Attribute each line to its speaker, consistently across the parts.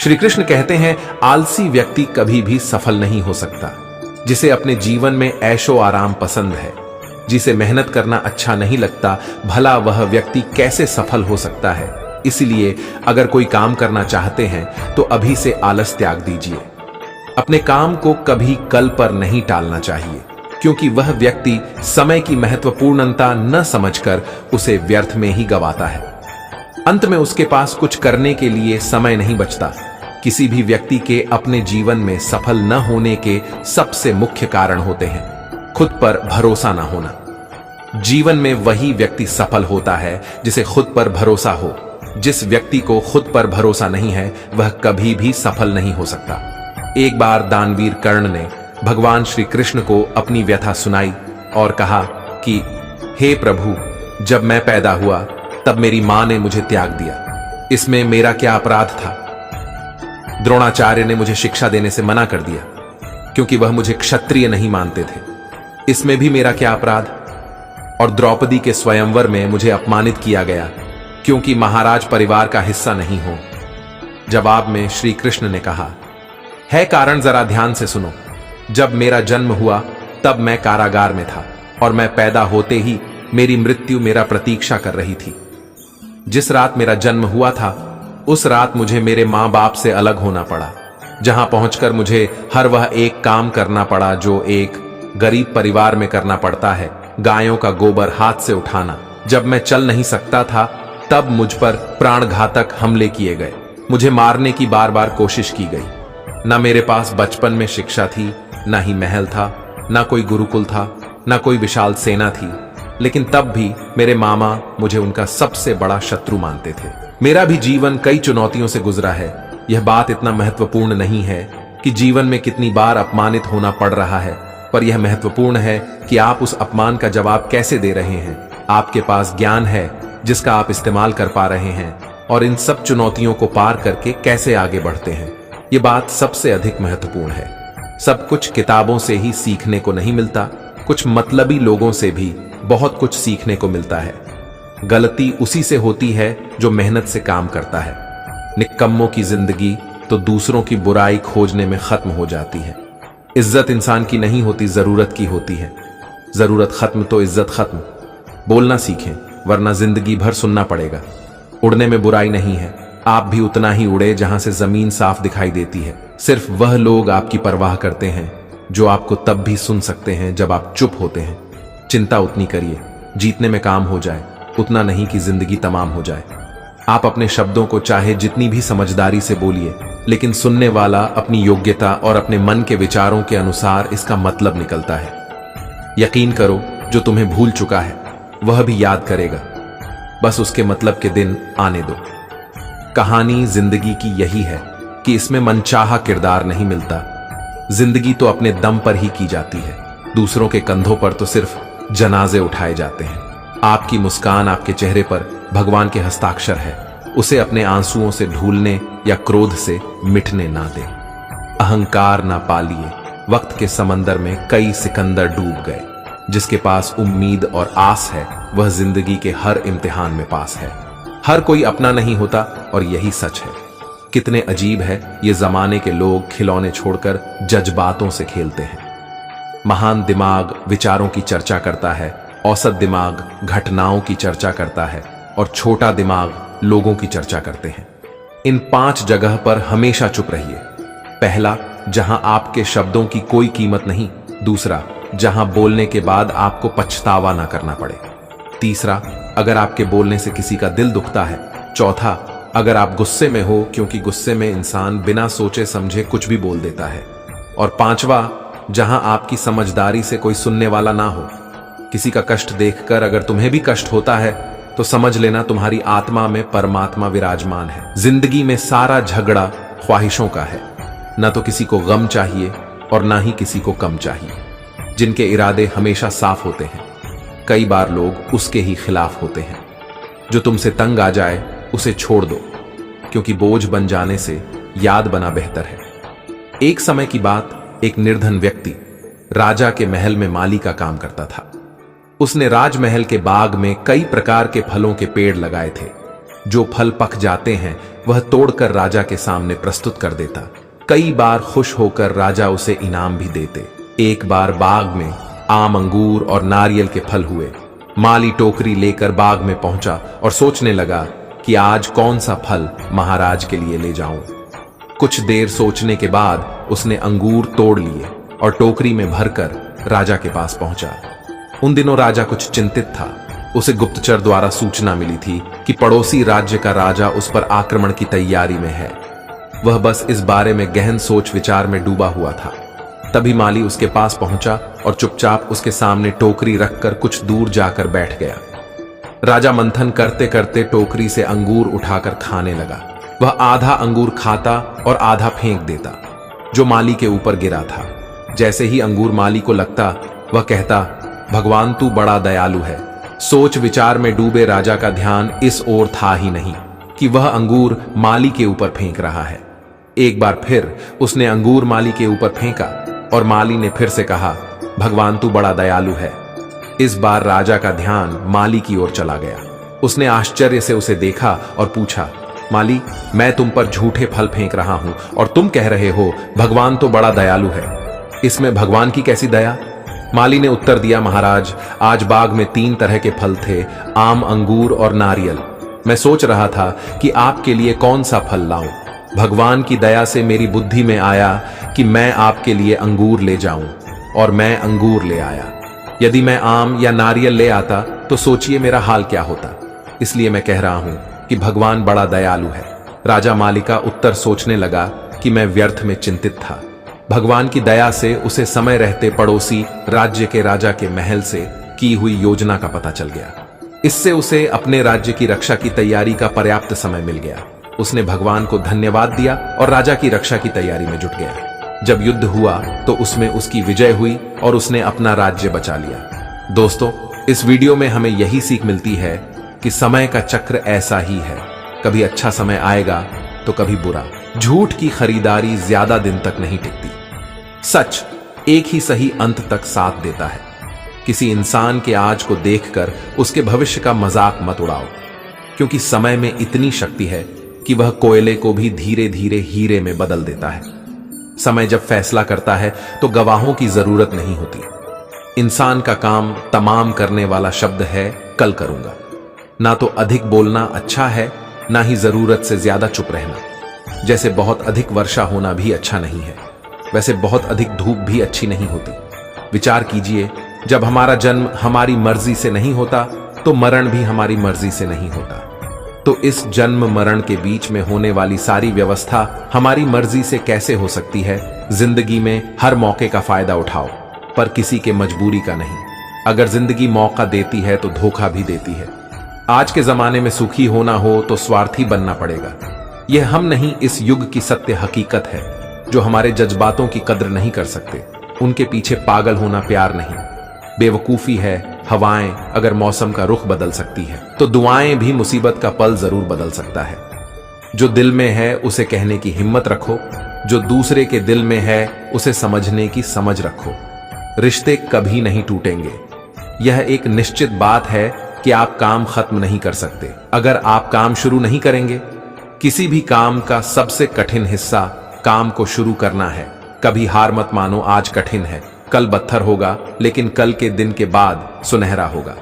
Speaker 1: श्री कृष्ण कहते हैं, आलसी व्यक्ति कभी भी सफल नहीं हो सकता। जिसे अपने जीवन में ऐशो आराम पसंद है, जिसे मेहनत करना अच्छा नहीं लगता, भला वह व्यक्ति कैसे सफल हो सकता है। इसलिए अगर कोई काम करना चाहते हैं तो अभी से आलस त्याग दीजिए। अपने काम को कभी कल पर नहीं टालना चाहिए, क्योंकि वह व्यक्ति समय की महत्वपूर्णता न समझकर उसे व्यर्थ में ही गंवाता है। अंत में उसके पास कुछ करने के लिए समय नहीं बचता। किसी भी व्यक्ति के अपने जीवन में सफल न होने के सबसे मुख्य कारण होते हैं खुद पर भरोसा न होना। जीवन में वही व्यक्ति सफल होता है जिसे खुद पर भरोसा हो। जिस व्यक्ति को खुद पर भरोसा नहीं है वह कभी भी सफल नहीं हो सकता। एक बार दानवीर कर्ण ने भगवान श्री कृष्ण को अपनी व्यथा सुनाई और कहा कि हे प्रभु, जब मैं पैदा हुआ तब मेरी मां ने मुझे त्याग दिया। इसमें मेरा क्या अपराध था? द्रोणाचार्य ने मुझे शिक्षा देने से मना कर दिया क्योंकि वह मुझे क्षत्रिय नहीं मानते थे। इसमें भी मेरा क्या अपराध? और द्रौपदी के स्वयंवर में मुझे अपमानित किया गया क्योंकि महाराज परिवार का हिस्सा नहीं हो। जवाब में श्री कृष्ण ने कहा, है कारण जरा ध्यान से सुनो। जब मेरा जन्म हुआ तब मैं कारागार में था और मैं पैदा होते ही मेरी मृत्यु मेरा प्रतीक्षा कर रही थी। जिस रात मेरा जन्म हुआ था उस रात मुझे मेरे मां बाप से अलग होना पड़ा, जहां पहुंचकर मुझे हर वह एक काम करना पड़ा जो एक गरीब परिवार में करना पड़ता है। गायों का गोबर हाथ से उठाना। जब मैं चल नहीं सकता था तब मुझ पर प्राणघातक हमले किए गए। मुझे मारने की बार बार कोशिश की गई। न मेरे पास बचपन में शिक्षा थी, न ही महल था, न कोई गुरुकुल था, न कोई विशाल सेना थी, लेकिन तब भी मेरे मामा मुझे उनका सबसे बड़ा शत्रु मानते थे। मेरा भी जीवन कई चुनौतियों से गुजरा है। यह बात इतना महत्वपूर्ण नहीं है कि जीवन में कितनी बार अपमानित होना पड़ रहा है, पर यह महत्वपूर्ण है कि आप उस अपमान का जवाब कैसे दे रहे हैं। आपके पास ज्ञान है जिसका आप इस्तेमाल कर पा रहे हैं और इन सब चुनौतियों को पार करके कैसे आगे बढ़ते हैं, ये बात सबसे अधिक महत्वपूर्ण है। सब कुछ किताबों से ही सीखने को नहीं मिलता, कुछ मतलबी लोगों से भी बहुत कुछ सीखने को मिलता है। गलती उसी से होती है जो मेहनत से काम करता है। निकम्मों की जिंदगी तो दूसरों की बुराई खोजने में खत्म हो जाती है। इज्जत इंसान की नहीं होती, जरूरत की होती है। जरूरत खत्म तो इज्जत खत्म। बोलना सीखें, वरना जिंदगी भर सुनना पड़ेगा। उड़ने में बुराई नहीं है, आप भी उतना ही उड़े जहां से जमीन साफ दिखाई देती है। सिर्फ वह लोग आपकी परवाह करते हैं जो आपको तब भी सुन सकते हैं जब आप चुप होते हैं। चिंता उतनी करिए जीतने में काम हो जाए, उतना नहीं कि जिंदगी तमाम हो जाए। आप अपने शब्दों को चाहे जितनी भी समझदारी से बोलिए, लेकिन सुनने वाला अपनी योग्यता और अपने मन के विचारों के अनुसार इसका मतलब निकलता है। यकीन करो, जो तुम्हें भूल चुका है वह भी याद करेगा, बस उसके मतलब के दिन आने दो। कहानी जिंदगी की यही है कि इसमें मनचाहा किरदार नहीं मिलता। जिंदगी तो अपने दम पर ही की जाती है, दूसरों के कंधों पर तो सिर्फ जनाजे उठाए जाते हैं। आपकी मुस्कान आपके चेहरे पर भगवान के हस्ताक्षर है, उसे अपने आंसुओं से धुलने या क्रोध से मिटने ना दें। अहंकार ना पालिए, वक्त के समंदर में कई सिकंदर डूब गए। जिसके पास उम्मीद और आस है वह जिंदगी के हर इम्तिहान में पास है। हर कोई अपना नहीं होता और यही सच है। कितने अजीब है ये जमाने के लोग खिलौने छोड़कर जज्बातों से खेलते हैं। महान दिमाग विचारों की चर्चा करता है, औसत दिमाग घटनाओं की चर्चा करता है और छोटा दिमाग लोगों की चर्चा करते हैं। इन 5 जगह पर हमेशा चुप रहिए। पहला, जहां आपके शब्दों की कोई कीमत नहीं। दूसरा, जहां बोलने के बाद आपको पछतावा ना करना पड़े। तीसरा, अगर आपके बोलने से किसी का दिल दुखता है। चौथा, अगर आप गुस्से में हो, क्योंकि गुस्से में इंसान बिना सोचे समझे कुछ भी बोल देता है। और पांचवा, जहां आपकी समझदारी से कोई सुनने वाला ना हो। किसी का कष्ट देखकर अगर तुम्हें भी कष्ट होता है तो समझ लेना तुम्हारी आत्मा में परमात्मा विराजमान है। जिंदगी में सारा झगड़ा ख्वाहिशों का है। न तो किसी को गम चाहिए और ना ही किसी को कम चाहिए। जिनके इरादे हमेशा साफ होते हैं, कई बार लोग उसके ही खिलाफ होते हैं। जो तुमसे तंग आ जाए उसे छोड़ दो, क्योंकि बोझ बन जाने से याद बना बेहतर है। एक समय की बात, एक निर्धन व्यक्ति राजा के महल में माली का काम करता था। उसने राजमहल के बाग में कई प्रकार के फलों के पेड़ लगाए थे। जो फल पक जाते हैं वह तोड़कर राजा के सामने प्रस्तुत कर देता। कई बार खुश होकर राजा उसे इनाम भी देते। एक बार बाग में आम, अंगूर और नारियल के फल हुए। माली टोकरी लेकर बाग में पहुंचा और सोचने लगा कि आज कौन सा फल महाराज के लिए ले जाऊं। कुछ देर सोचने के बाद उसने अंगूर तोड़ लिए और टोकरी में भरकर राजा के पास पहुंचा। उन दिनों राजा कुछ चिंतित था। उसे गुप्तचर द्वारा सूचना मिली थी कि पड़ोसी राज्य का राजा उस पर आक्रमण की तैयारी में है। वह बस इस बारे में गहन सोच विचार में डूबा हुआ था। तभी माली उसके पास पहुंचा और चुपचाप उसके सामने टोकरी रखकर कुछ दूर जाकर बैठ गया। राजा मंथन करते करते टोकरी से अंगूर उठाकर खाने लगा। वह आधा अंगूर खाता और आधा फेंक देता, जो माली के ऊपर गिरा था। जैसे ही अंगूर माली को लगता, वह कहता, भगवान तू बड़ा दयालु है। सोच विचार में डूबे राजा का ध्यान इस ओर था ही नहीं कि वह अंगूर माली के ऊपर फेंक रहा है। एक बार फिर उसने अंगूर माली के ऊपर फेंका और माली ने फिर से कहा, भगवान तू बड़ा दयालु है। इस बार राजा का ध्यान माली की ओर चला गया। उसने आश्चर्य से उसे देखा और पूछा, माली, मैं तुम पर झूठे फल फेंक रहा हूं और तुम कह रहे हो भगवान तो बड़ा दयालु है। इसमें भगवान की कैसी दया? माली ने उत्तर दिया, महाराज, आज बाग में 3 तरह के फल थे, आम, अंगूर और नारियल। मैं सोच रहा था कि आपके लिए कौन सा फल लाऊं। भगवान की दया से मेरी बुद्धि में आया कि मैं आपके लिए अंगूर ले जाऊं, और मैं अंगूर ले आया। यदि मैं आम या नारियल ले आता तो सोचिए मेरा हाल क्या होता। इसलिए मैं कह रहा हूं कि भगवान बड़ा दयालु है। राजा माली का उत्तर सोचने लगा कि मैं व्यर्थ में चिंतित था। भगवान की दया से उसे समय रहते पड़ोसी राज्य के राजा के महल से की हुई योजना का पता चल गया। इससे उसे अपने राज्य की रक्षा की तैयारी का पर्याप्त समय मिल गया। उसने भगवान को धन्यवाद दिया और राजा की रक्षा की तैयारी में जुट गया। जब युद्ध हुआ तो उसमें उसकी विजय हुई और उसने अपना राज्य बचा लिया। दोस्तों, इस वीडियो में हमें यही सीख मिलती है कि समय का चक्र ऐसा ही है, कभी अच्छा समय आएगा तो कभी बुरा। झूठ की खरीदारी ज्यादा दिन तक नहीं टिकती। सच एक ही सही अंत तक साथ देता है। किसी इंसान के आज को देखकर उसके भविष्य का मजाक मत उड़ाओ, क्योंकि समय में इतनी शक्ति है कि वह कोयले को भी धीरे धीरे हीरे में बदल देता है। समय जब फैसला करता है तो गवाहों की जरूरत नहीं होती। इंसान का काम तमाम करने वाला शब्द है, कल करूंगा। ना तो अधिक बोलना अच्छा है, ना ही जरूरत से ज्यादा चुप रहना। जैसे बहुत अधिक वर्षा होना भी अच्छा नहीं है, वैसे बहुत अधिक धूप भी अच्छी नहीं होती। विचार कीजिए, जब हमारा जन्म हमारी मर्जी से नहीं होता तो मरण भी हमारी मर्जी से नहीं होता। तो इस जन्म मरण के बीच में होने वाली सारी व्यवस्था हमारी मर्जी से कैसे हो सकती है? जिंदगी में हर मौके का फायदा उठाओ, पर किसी के मजबूरी का नहीं। अगर जिंदगी मौका देती है तो धोखा भी देती है। आज के जमाने में सुखी होना हो तो स्वार्थी बनना पड़ेगा। यह हम नहीं, इस युग की सत्य हकीकत है। जो हमारे जज्बातों की कद्र नहीं कर सकते, उनके पीछे पागल होना प्यार नहीं, बेवकूफी है। हवाएं अगर मौसम का रुख बदल सकती है तो दुआएं भी मुसीबत का पल जरूर बदल सकता है। जो दिल में है उसे कहने की हिम्मत रखो, जो दूसरे के दिल में है उसे समझने की समझ रखो। रिश्ते कभी नहीं टूटेंगे, यह एक निश्चित बात है कि आप काम खत्म नहीं कर सकते अगर आप काम शुरू नहीं करेंगे। किसी भी काम का सबसे कठिन हिस्सा काम को शुरू करना है। कभी हार मत मानो, आज कठिन है, कल बत्थर होगा, लेकिन कल के दिन के बाद सुनहरा होगा।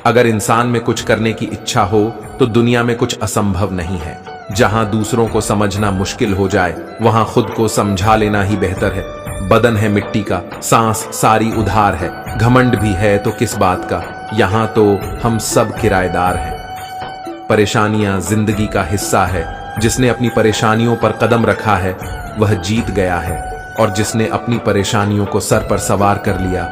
Speaker 1: अगर इंसान में कुछ करने की इच्छा हो तो दुनिया में कुछ असंभव नहीं है। जहां दूसरों को समझना मुश्किल हो जाए वहां खुद को समझा लेना ही बेहतर है। बदन है मिट्टी का, सांस सारी उधार है। घमंड भी है तो किस बात का, यहां तो हम सब किराएदार हैं। परेशानियां जिंदगी का हिस्सा है। जिसने अपनी परेशानियों पर कदम रखा है वह जीत गया है, और जिसने अपनी परेशानियों को सर पर सवार कर लिया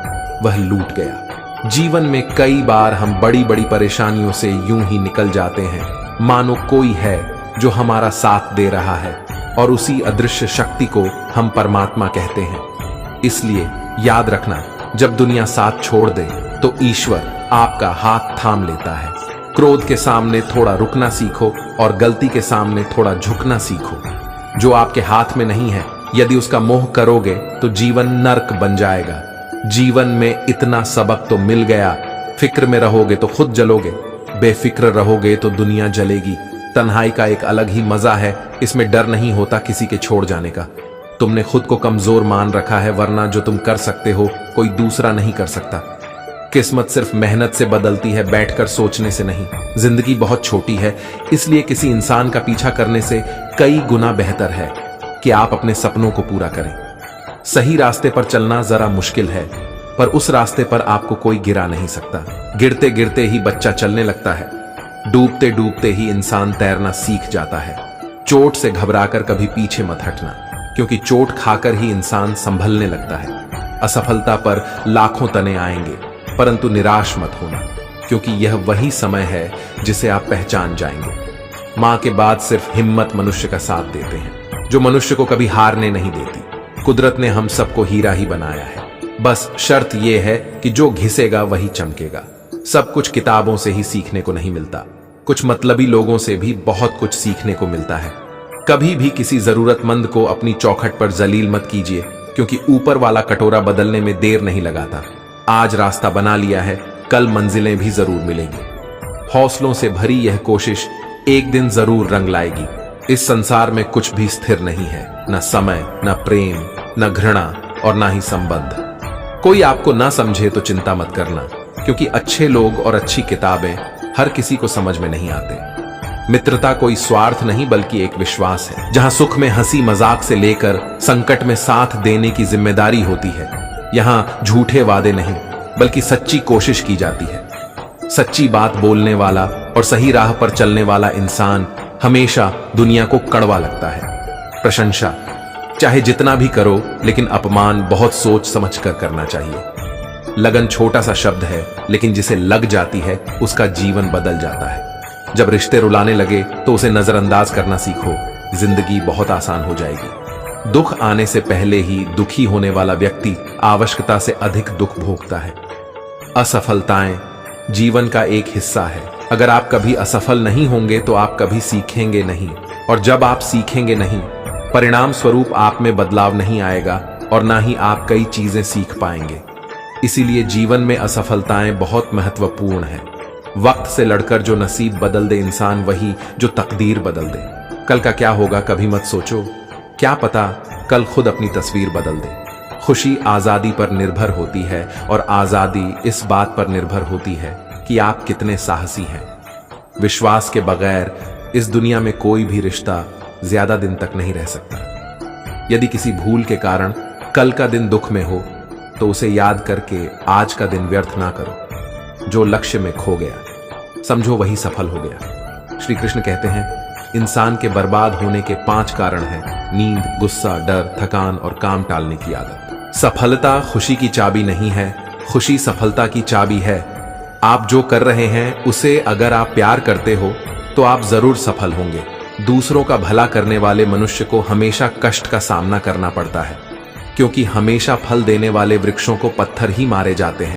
Speaker 1: वह लूट गया। जीवन में कई बार हम बड़ी बड़ी परेशानियों से यूं ही निकल जाते हैं मानो कोई है जो हमारा साथ दे रहा है, और उसी अदृश्य शक्ति को हम परमात्मा कहते हैं। इसलिए याद रखना, जब दुनिया साथ छोड़ दे तो ईश्वर आपका हाथ थाम लेता है। क्रोध के सामने थोड़ा रुकना सीखो और गलती के सामने थोड़ा झुकना सीखो। जो आपके हाथ में नहीं है, यदि उसका मोह करोगे तो जीवन नर्क बन जाएगा। जीवन में इतना सबक तो मिल गया, फिक्र में रहोगे तो खुद जलोगे, बेफिक्र रहोगे तो दुनिया जलेगी। तन्हाई का एक अलग ही मजा है, इसमें डर नहीं होता किसी के छोड़ जाने का। तुमने खुद को कमजोर मान रखा है, वरना जो तुम कर सकते हो कोई दूसरा नहीं कर सकता। किस्मत सिर्फ मेहनत से बदलती है, बैठकर सोचने से नहीं। जिंदगी बहुत छोटी है, इसलिए किसी इंसान का पीछा करने से कई गुना बेहतर है कि आप अपने सपनों को पूरा करें। सही रास्ते पर चलना जरा मुश्किल है, पर उस रास्ते पर आपको कोई गिरा नहीं सकता। गिरते गिरते ही बच्चा चलने लगता है, डूबते डूबते ही इंसान तैरना सीख जाता है। चोट से घबराकर कभी पीछे मत हटना, क्योंकि चोट खाकर ही इंसान संभलने लगता है। असफलता पर लाखों तने आएंगे, परंतु निराश मत होना, क्योंकि यह वही समय है जिसे आप पहचान जाएंगे। मां के बाद सिर्फ हिम्मत मनुष्य का साथ देते हैं, जो मनुष्य को कभी हारने नहीं देती। कुदरत ने हम सबको हीरा ही बनाया है, बस शर्त यह है कि जो घिसेगा वही चमकेगा। सब कुछ किताबों से ही सीखने को नहीं मिलता, कुछ मतलबी लोगों से भी बहुत कुछ सीखने को मिलता है। कभी भी किसी जरूरतमंद को अपनी चौखट पर जलील मत कीजिए, क्योंकि ऊपर वाला कटोरा बदलने में देर नहीं लगाता। आज रास्ता बना लिया है, कल मंजिलें भी जरूर मिलेंगी। हौसलों से भरी यह कोशिश एक दिन जरूर रंग लाएगी। इस संसार में कुछ भी स्थिर नहीं है, न समय, न प्रेम, न घृणा और न ही संबंध। कोई आपको ना समझे तो चिंता मत करना, क्योंकि अच्छे लोग और अच्छी किताबें हर किसी को समझ में नहीं आते। मित्रता कोई स्वार्थ नहीं, बल्कि एक विश्वास है, जहां सुख में हंसी मजाक से लेकर संकट में साथ देने की जिम्मेदारी होती है। यहां झूठे वादे नहीं, बल्कि सच्ची कोशिश की जाती है। सच्ची बात बोलने वाला और सही राह पर चलने वाला इंसान हमेशा दुनिया को कड़वा लगता है। प्रशंसा चाहे जितना भी करो, लेकिन अपमान बहुत सोच समझ कर करना चाहिए। लगन छोटा सा शब्द है, लेकिन जिसे लग जाती है उसका जीवन बदल जाता है। जब रिश्ते रुलाने लगे तो उसे नजरअंदाज करना सीखो, जिंदगी बहुत आसान हो जाएगी। दुख आने से पहले ही दुखी होने वाला व्यक्ति आवश्यकता से अधिक दुख भोगता है। असफलताएं जीवन का एक हिस्सा है। अगर आप कभी असफल नहीं होंगे तो आप कभी सीखेंगे नहीं, और जब आप सीखेंगे नहीं, परिणाम स्वरूप आप में बदलाव नहीं आएगा और ना ही आप कई चीजें सीख पाएंगे। इसीलिए जीवन में असफलताएं बहुत महत्वपूर्ण है। वक्त से लड़कर जो नसीब बदल दे इंसान, वही जो तकदीर बदल दे। कल का क्या होगा कभी मत सोचो, क्या पता कल खुद अपनी तस्वीर बदल दे। खुशी आजादी पर निर्भर होती है, और आजादी इस बात पर निर्भर होती है कि आप कितने साहसी हैं। विश्वास के बगैर इस दुनिया में कोई भी रिश्ता ज्यादा दिन तक नहीं रह सकता। यदि किसी भूल के कारण कल का दिन दुख में हो, तो उसे याद करके आज का दिन व्यर्थ ना करो। जो लक्ष्य में खो गया समझो वही सफल हो गया। श्री कृष्ण कहते हैं, इंसान के बर्बाद होने के 5 कारण हैं: नींद, गुस्सा, डर, थकान और काम टालने की आदत। सफलता खुशी की चाबी नहीं है, खुशी सफलता की चाबी है। आप जो कर रहे हैं उसे अगर आप प्यार करते हो तो आप जरूर सफल होंगे। दूसरों का भला करने वाले मनुष्य को हमेशा कष्ट का सामना करना पड़ता है, क्योंकि हमेशा फल देने वाले वृक्षों को पत्थर ही मारे जाते हैं।